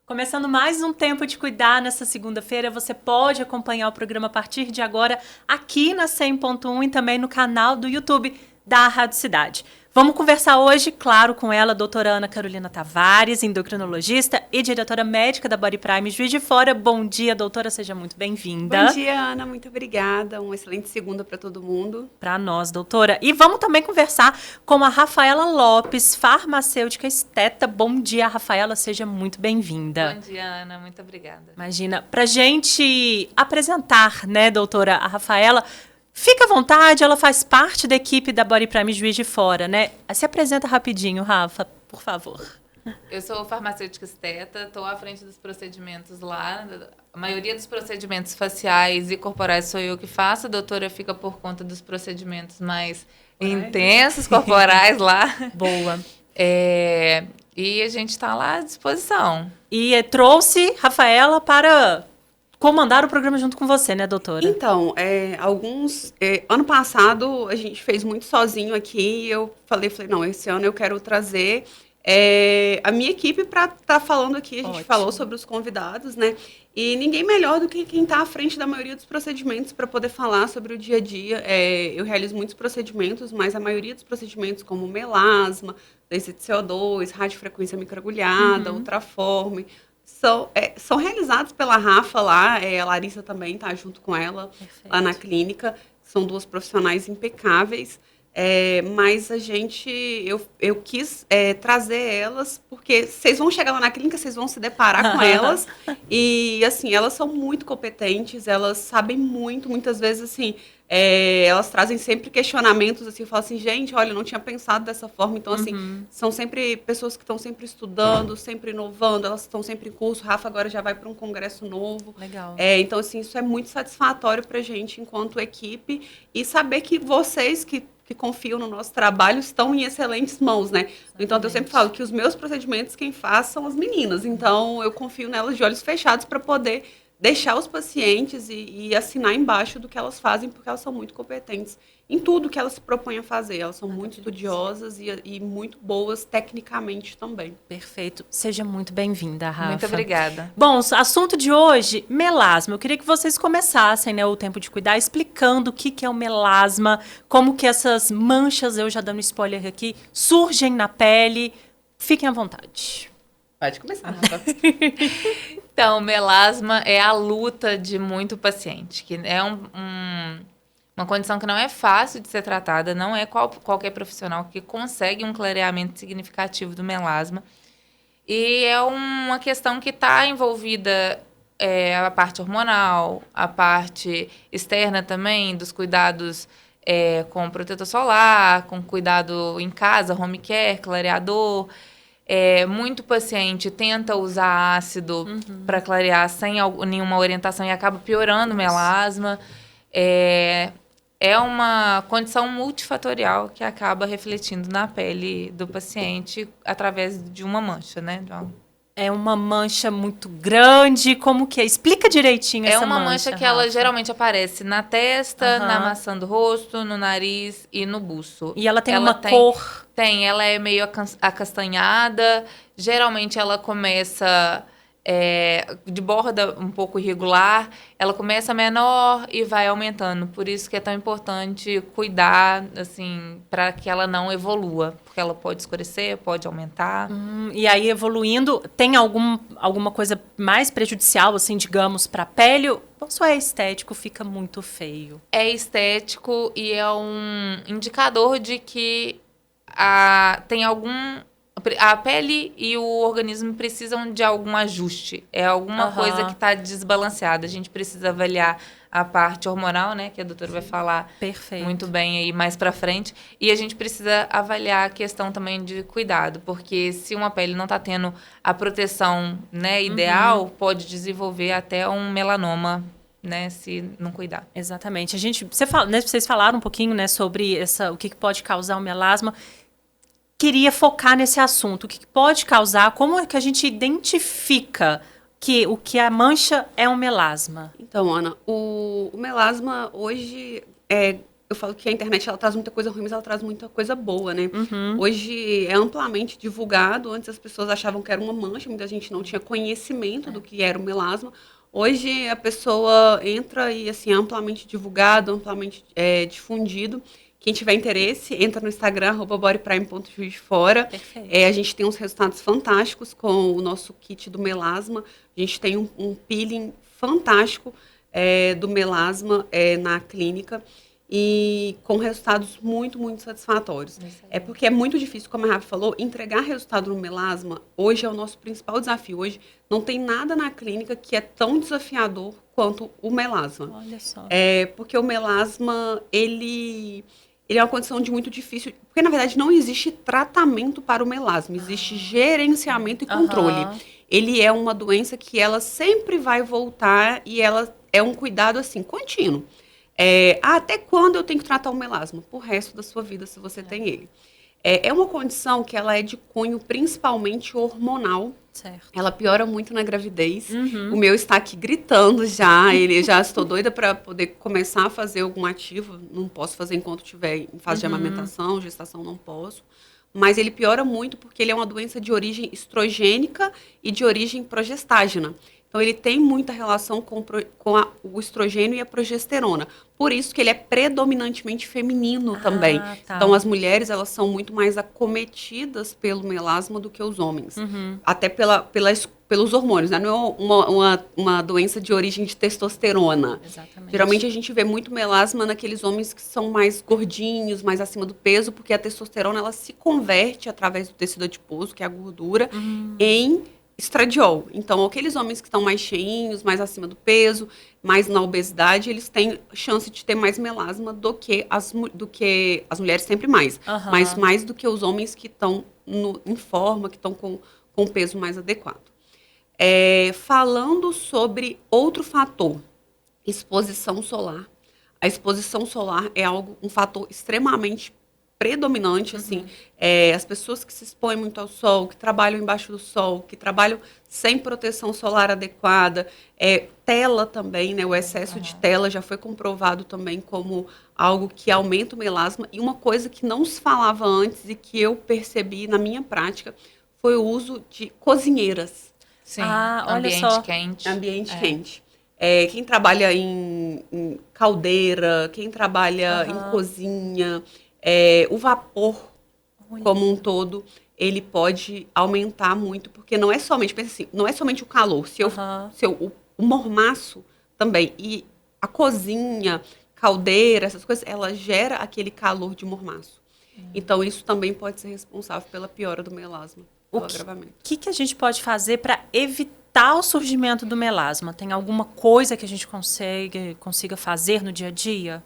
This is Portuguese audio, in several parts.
Começando mais um Tempo de Cuidar nessa segunda-feira, você pode acompanhar o programa a partir de agora aqui na 100.1 e também no canal do YouTube da Rádio Cidade. Vamos conversar hoje, claro, com ela, a doutora Ana Carolina Tavares, endocrinologista e diretora médica da Body Prime Juiz de Fora. Bom dia, doutora, seja muito bem-vinda. Bom dia, Ana, muito obrigada. Uma excelente segunda para todo mundo. Para nós, doutora. E vamos também conversar com a Rafaela Lopes, farmacêutica esteta. Bom dia, Rafaela, seja muito bem-vinda. Bom dia, Ana, muito obrigada. Imagina, pra gente apresentar, né, doutora, a Rafaela, fica à vontade, ela faz parte da equipe da Body Prime Juiz de Fora, né? Se apresenta rapidinho, Rafa, por favor. Eu sou farmacêutica esteta, estou à frente dos procedimentos lá. A maioria dos procedimentos faciais e corporais sou eu que faço. A doutora fica por conta dos procedimentos mais intensos, corporais lá. Boa. E a gente está lá à disposição. E trouxe Rafaela para comandar o programa junto com você, né, doutora? Então, ano passado a gente fez muito sozinho aqui e eu falei, não, esse ano eu quero trazer a minha equipe para estar falando aqui. A gente falou sobre os convidados, né? E ninguém melhor do que quem está à frente da maioria dos procedimentos para poder falar sobre o dia a dia. Eu realizo muitos procedimentos, mas a maioria dos procedimentos, como melasma, laser de CO2, radiofrequência microagulhada, ultraforme, são realizados pela Rafa lá, a Larissa também está junto com ela. Perfeito. Lá na clínica. São duas profissionais impecáveis. Mas eu quis trazer elas, porque vocês vão chegar lá na clínica, vocês vão se deparar com elas, e assim, elas são muito competentes, elas sabem muito, muitas vezes assim, elas trazem sempre questionamentos, assim, eu falo assim, gente, olha, eu não tinha pensado dessa forma, então assim, são sempre pessoas que estão sempre estudando, sempre inovando, elas estão sempre em curso, Rafa agora já vai para um congresso novo. Legal. Então assim, isso é muito satisfatório pra gente enquanto equipe, e saber que vocês que confiam no nosso trabalho estão em excelentes mãos, né? Então, eu sempre falo que os meus procedimentos, quem faz são as meninas. Então, eu confio nelas de olhos fechados para poder deixar os pacientes e assinar embaixo do que elas fazem, porque elas são muito competentes em tudo que elas se propõem a fazer. Elas são muito estudiosas e muito boas tecnicamente também. Perfeito. Seja muito bem-vinda, Rafa. Muito obrigada. Bom, assunto de hoje, melasma. Eu queria que vocês começassem, né, o Tempo de Cuidar, explicando o que é o melasma, como que essas manchas, eu já dando spoiler aqui, surgem na pele. Fiquem à vontade. Pode começar, Rafa. Então, melasma é a luta de muito paciente, que é uma condição que não é fácil de ser tratada, não é qualquer profissional que consegue um clareamento significativo do melasma. E é uma questão que está envolvida a parte hormonal, a parte externa também, dos cuidados com protetor solar, com cuidado em casa, home care, clareador. Muito paciente tenta usar ácido para clarear sem nenhuma orientação e acaba piorando o melasma. É uma condição multifatorial que acaba refletindo na pele do paciente através de uma mancha, né? É uma mancha muito grande, como que é? Explica direitinho essa mancha. É uma mancha que ela geralmente aparece na testa, na maçã do rosto, no nariz e no buço. E ela tem uma cor? Ela é meio acastanhada. Geralmente ela começa de borda um pouco irregular. Ela começa menor e vai aumentando. Por isso que é tão importante cuidar, assim, para que ela não evolua. Porque ela pode escurecer, pode aumentar. E aí, evoluindo, tem alguma coisa mais prejudicial, assim, digamos, para a pele? Ou só é estético, fica muito feio? É estético e é um indicador de que tem a pele e o organismo precisam de algum ajuste. É alguma coisa que está desbalanceada. A gente precisa avaliar a parte hormonal, né? Que a doutora vai falar muito bem aí mais para frente. E a gente precisa avaliar a questão também de cuidado. Porque se uma pele não está tendo a proteção, né, ideal, pode desenvolver até um melanoma, né, se não cuidar. Exatamente. Vocês falaram um pouquinho, né, sobre o que pode causar o melasma. Queria focar nesse assunto. O que pode causar? Como é que a gente identifica que o que a mancha é um melasma? Então, Ana, o melasma hoje eu falo que a internet ela traz muita coisa ruim, mas ela traz muita coisa boa, né? Hoje é amplamente divulgado. Antes as pessoas achavam que era uma mancha, muita gente não tinha conhecimento do que era o melasma. Hoje a pessoa entra e assim, é amplamente divulgado, amplamente difundido. Quem tiver interesse, entra no Instagram, @bodyprime.juizfora. A gente tem uns resultados fantásticos com o nosso kit do melasma. A gente tem um peeling fantástico do melasma na clínica e com resultados muito, muito satisfatórios. É porque é muito difícil, como a Rafa falou, entregar resultado no melasma hoje é o nosso principal desafio. Hoje não tem nada na clínica que é tão desafiador quanto o melasma. Olha só. Porque o melasma, ele é uma condição de muito difícil, porque na verdade não existe tratamento para o melasma, existe gerenciamento e controle. Ele é uma doença que ela sempre vai voltar e ela é um cuidado assim contínuo. Até quando eu tenho que tratar o melasma? Pro resto da sua vida, se você tem ele. É uma condição que ela é de cunho principalmente hormonal. Certo. Ela piora muito na gravidez. O meu está aqui gritando já. Ele já estou doida para poder começar a fazer algum ativo. Não posso fazer enquanto estiver em fase de amamentação, gestação não posso. Mas ele piora muito porque ele é uma doença de origem estrogênica e de origem progestágena. Então, ele tem muita relação com o estrogênio e a progesterona. Por isso que ele é predominantemente feminino também. Tá. Então, as mulheres, elas são muito mais acometidas pelo melasma do que os homens. Até pelos hormônios, né? Não é uma doença de origem de testosterona. Exatamente. Geralmente, a gente vê muito melasma naqueles homens que são mais gordinhos, mais acima do peso, porque a testosterona, ela se converte através do tecido adiposo, que é a gordura, em estradiol. Então, aqueles homens que estão mais cheinhos, mais acima do peso, mais na obesidade, eles têm chance de ter mais melasma do que as mulheres, sempre mais. Mas mais do que os homens que estão em forma, que estão com o peso mais adequado. Falando sobre outro fator, exposição solar. A exposição solar é um fator extremamente predominante, assim, as pessoas que se expõem muito ao sol, que trabalham embaixo do sol, que trabalham sem proteção solar adequada, tela também, né, o excesso de tela já foi comprovado também como algo que aumenta o melasma, e uma coisa que não se falava antes e que eu percebi na minha prática foi o uso de cozinheiras. Sim, olha só. quente. Ambiente quente. Quem trabalha em caldeira, quem trabalha em cozinha, o vapor como um todo, ele pode aumentar muito, porque não é somente, pensa assim, não é somente o calor, o mormaço também, e a cozinha, caldeira, essas coisas, ela gera aquele calor de mormaço. Então, isso também pode ser responsável pela piora do melasma, pelo agravamento. O que a gente pode fazer para evitar o surgimento do melasma? Tem alguma coisa que a gente consiga fazer no dia a dia?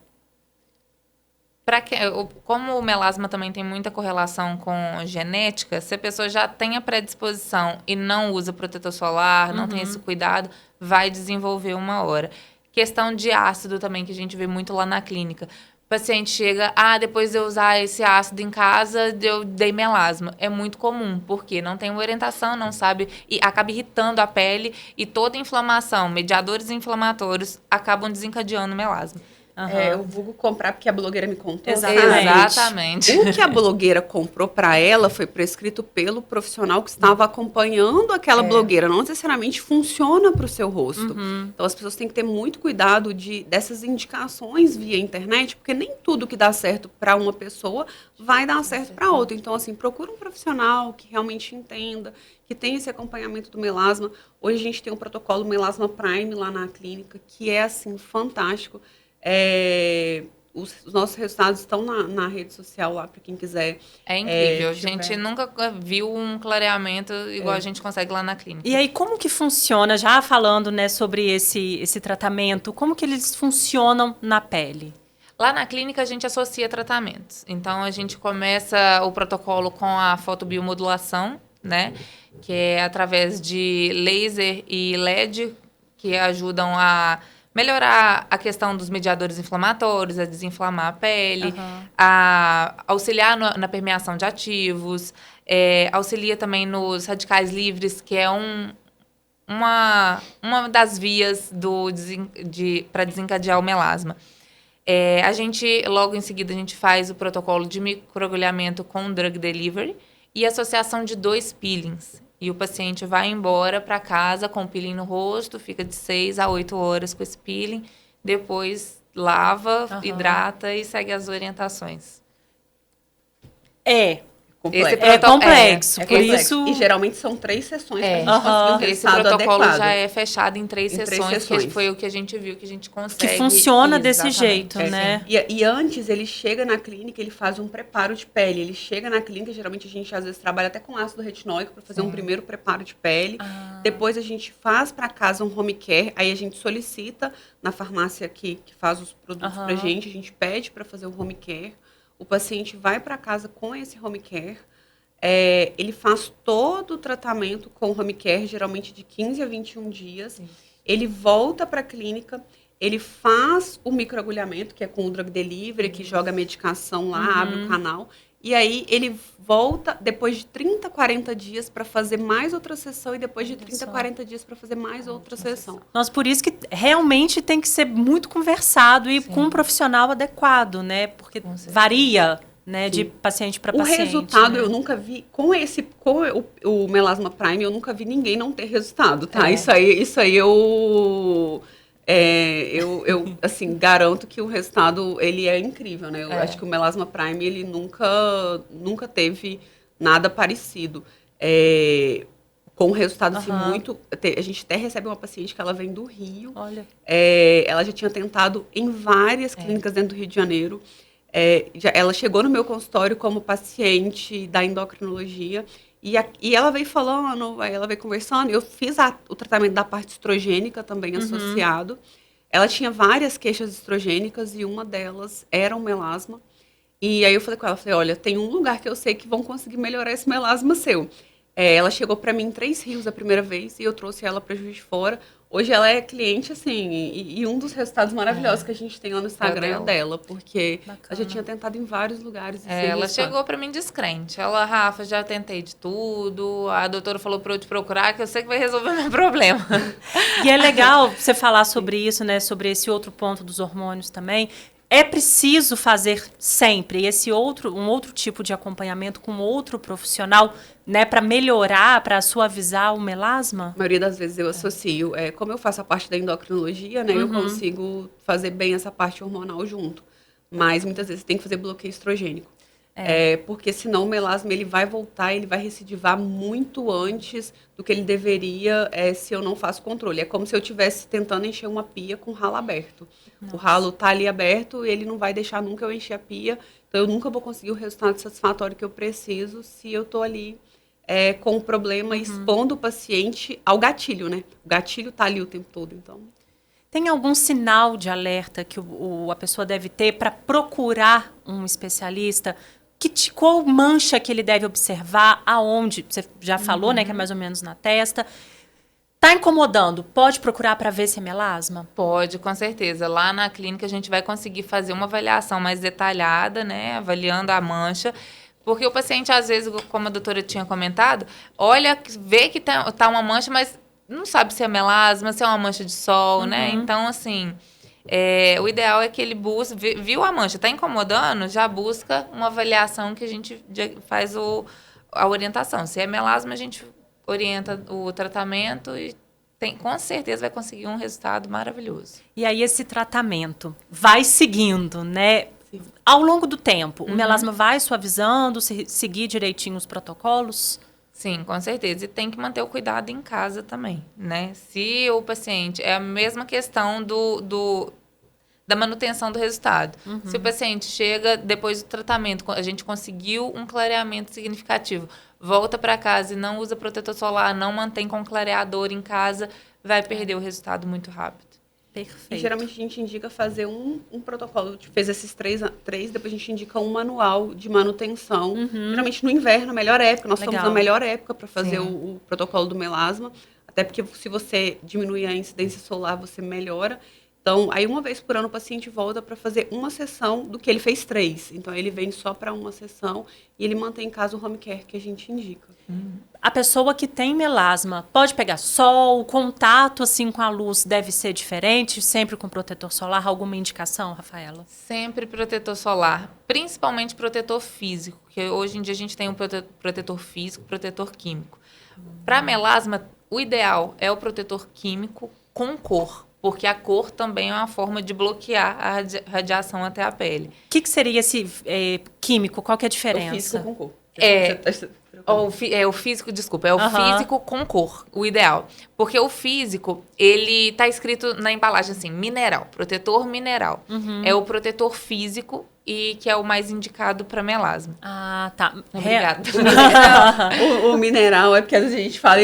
Como o melasma também tem muita correlação com genética, se a pessoa já tem a predisposição e não usa protetor solar, não tem esse cuidado, vai desenvolver uma hora. Questão de ácido também, que a gente vê muito lá na clínica. O paciente chega, depois de eu usar esse ácido em casa, eu dei melasma. É muito comum, porque não tem orientação, não sabe, e acaba irritando a pele, e toda inflamação, mediadores inflamatórios, acabam desencadeando melasma. O vulgo comprar porque a blogueira me contou. Exatamente. O que a blogueira comprou para ela foi prescrito pelo profissional que estava acompanhando aquela blogueira. Não necessariamente funciona para o seu rosto. Então, as pessoas têm que ter muito cuidado dessas indicações via internet, porque nem tudo que dá certo para uma pessoa vai dar certo para outra. Então, assim, procura um profissional que realmente entenda, que tem esse acompanhamento do melasma. Hoje a gente tem um protocolo Melasma Prime lá na clínica, que é, assim, fantástico. Os nossos resultados estão na rede social lá, para quem quiser. É incrível. A gente nunca viu um clareamento igual a gente consegue lá na clínica. E aí, como que funciona, já falando, né, sobre esse tratamento, como que eles funcionam na pele? Lá na clínica, a gente associa tratamentos. Então, a gente começa o protocolo com a fotobiomodulação, né, que é através de laser e LED, que ajudam a melhorar a questão dos mediadores inflamatórios, a desinflamar a pele, a auxiliar na permeação de ativos, auxilia também nos radicais livres, que é uma das vias para desencadear o melasma. A gente, logo em seguida, a gente faz o protocolo de microagulhamento com drug delivery e associação de 2 peelings. E o paciente vai embora para casa com o peeling no rosto, fica de 6 a 8 horas com esse peeling, depois lava, hidrata e segue as orientações. É complexo, por isso... E geralmente são 3 sessões para a gente conseguir um esse resultado protocolo adequado. já é fechado em 3 sessões, que foi o que a gente viu, que a gente consegue. Que funciona desse jeito, né? E antes, ele chega na clínica, ele faz um preparo de pele. Ele chega na clínica, geralmente a gente às vezes trabalha até com ácido retinóico para fazer um primeiro preparo de pele. Depois a gente faz para casa um home care, aí a gente solicita na farmácia que faz os produtos pra gente, a gente pede para fazer o home care. O paciente vai para casa com esse home care, ele faz todo o tratamento com o home care, geralmente de 15 a 21 dias. Ele volta para a clínica, ele faz o microagulhamento, que é com o drug delivery, que joga a medicação lá, abre o canal. E aí ele volta depois de 30, 40 dias para fazer mais outra sessão e depois de 30, 40 dias para fazer mais outra sessão. Nossa, por isso que realmente tem que ser muito conversado e com um profissional adequado, né? Porque varia, né, de paciente para paciente. O resultado, né? eu nunca vi, com o Melasma Prime, eu nunca vi ninguém não ter resultado, tá? Isso aí eu assim, garanto que o resultado, ele é incrível, né? Eu acho que o Melasma Prime, ele nunca teve nada parecido. Com um resultado, assim, muito... A gente até recebe uma paciente que ela vem do Rio. Olha. Ela já tinha tentado em várias clínicas dentro do Rio de Janeiro. Ela chegou no meu consultório como paciente da endocrinologia. E ela veio falando, aí ela veio conversando. Eu fiz o tratamento da parte estrogênica também associado. Ela tinha várias queixas estrogênicas e uma delas era um melasma. E aí eu falei com ela, olha, tem um lugar que eu sei que vão conseguir melhorar esse melasma seu. Ela chegou para mim em 3 Rios a primeira vez e eu trouxe ela para Juiz de Fora. Hoje ela é cliente, assim, e um dos resultados maravilhosos que a gente tem lá no Instagram é dela, porque ela já tinha tentado em vários lugares. Ela chegou para mim descrente. Ela, Rafa, já tentei de tudo, a doutora falou para eu te procurar, que eu sei que vai resolver meu problema. E é legal você falar sobre isso, né, sobre esse outro ponto dos hormônios também. É preciso fazer sempre um outro tipo de acompanhamento com outro profissional, né, para melhorar, para suavizar o melasma? A maioria das vezes eu associo. Como eu faço a parte da endocrinologia, né, eu consigo fazer bem essa parte hormonal junto. Mas muitas vezes tem que fazer bloqueio estrogênico. Porque senão o melasma ele vai voltar, ele vai recidivar muito antes do que ele deveria se eu não faço controle. É como se eu estivesse tentando encher uma pia com ralo aberto. Nossa. O ralo está ali aberto e ele não vai deixar nunca eu encher a pia. Então eu nunca vou conseguir o resultado satisfatório que eu preciso se eu estou ali com o problema expondo o paciente ao gatilho, né? O gatilho está ali o tempo todo, então... Tem algum sinal de alerta que a pessoa deve ter para procurar um especialista? Qual mancha que ele deve observar? Aonde? Você já falou, né, que é mais ou menos na testa. Tá incomodando? Pode procurar para ver se é melasma? Pode, com certeza. Lá na clínica a gente vai conseguir fazer uma avaliação mais detalhada, né, avaliando a mancha. Porque o paciente, às vezes, como a doutora tinha comentado, olha, vê que tá uma mancha, mas não sabe se é melasma, se é uma mancha de sol, né? Então, assim... o ideal é que ele busque, viu a mancha, está incomodando, já busca uma avaliação que a gente faz a orientação. Se é melasma, a gente orienta o tratamento e com certeza vai conseguir um resultado maravilhoso. E aí esse tratamento vai seguindo, né? Sim. Ao longo do tempo, o melasma vai suavizando, seguir direitinho os protocolos? Sim, com certeza. E tem que manter o cuidado em casa também, né? Se o paciente... É a mesma questão da manutenção do resultado. Se o paciente chega, depois do tratamento, a gente conseguiu um clareamento significativo, volta para casa e não usa protetor solar, não mantém com clareador em casa, vai perder o resultado muito rápido. Perfeito. E geralmente a gente indica fazer um protocolo. A gente fez esses três, depois a gente indica um manual de manutenção. Geralmente no inverno, a melhor época. Nós estamos na melhor época para fazer o protocolo do melasma. Até porque se você diminuir a incidência solar, você melhora. Então, aí uma vez por ano o paciente volta para fazer uma sessão do que ele fez 3. Então, ele vem só para uma sessão e ele mantém em casa o home care que a gente indica. A pessoa que tem melasma pode pegar sol, o contato assim com a luz deve ser diferente, sempre com protetor solar? Alguma indicação, Rafaela? Sempre protetor solar, principalmente protetor físico, que hoje em dia a gente tem um protetor físico, protetor químico. Para melasma, o ideal é o protetor químico com cor, porque a cor também é uma forma de bloquear a radiação até a pele. O que seria esse químico? Qual que é a diferença? O físico com cor. O físico, desculpa, é o físico com cor, o ideal. Porque o físico, ele tá escrito na embalagem assim, mineral, protetor mineral. É o protetor físico e que é o mais indicado para melasma. Ah, tá. Obrigada. O mineral é porque às vezes a gente fala...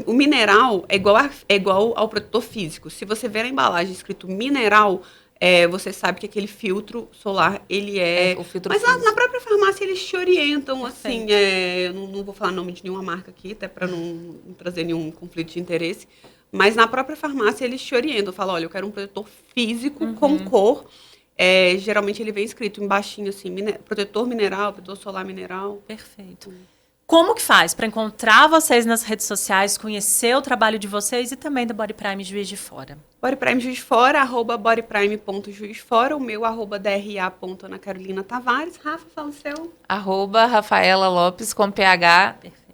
o mineral é igual ao protetor físico. Se você ver na embalagem escrito mineral... você sabe que aquele filtro solar, ele é... o filtro Mas físico. na própria farmácia eles te orientam, assim, eu não vou falar nome de nenhuma marca aqui, até para não trazer nenhum conflito de interesse, mas na própria farmácia eles te orientam, falam, olha, eu quero um protetor físico com cor, geralmente ele vem escrito embaixinho, assim, protetor mineral, protetor solar mineral. Perfeito. Como que faz para encontrar vocês nas redes sociais, conhecer o trabalho de vocês e também da Body Prime Juiz de Fora? Body Prime Juiz de Fora, @bodyprime.juizfora, o meu @dra.anacarolinatavares. Rafa, fala o seu. @Rafaela Lopes com PH. Perfeito.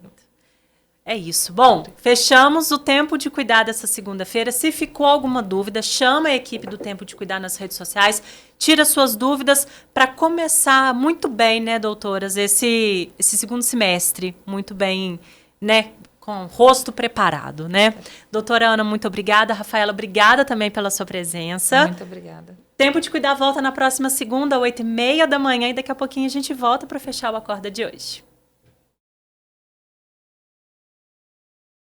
É isso. Bom, fechamos o Tempo de Cuidar dessa segunda-feira. Se ficou alguma dúvida, chama a equipe do Tempo de Cuidar nas redes sociais, tira suas dúvidas para começar muito bem, né, doutoras, esse segundo semestre, muito bem, né, com o rosto preparado, né? Doutora Ana, muito obrigada. Rafaela, obrigada também pela sua presença. Muito obrigada. Tempo de Cuidar volta na próxima segunda, 8h30 da manhã, e daqui a pouquinho a gente volta para fechar o Acorda de hoje.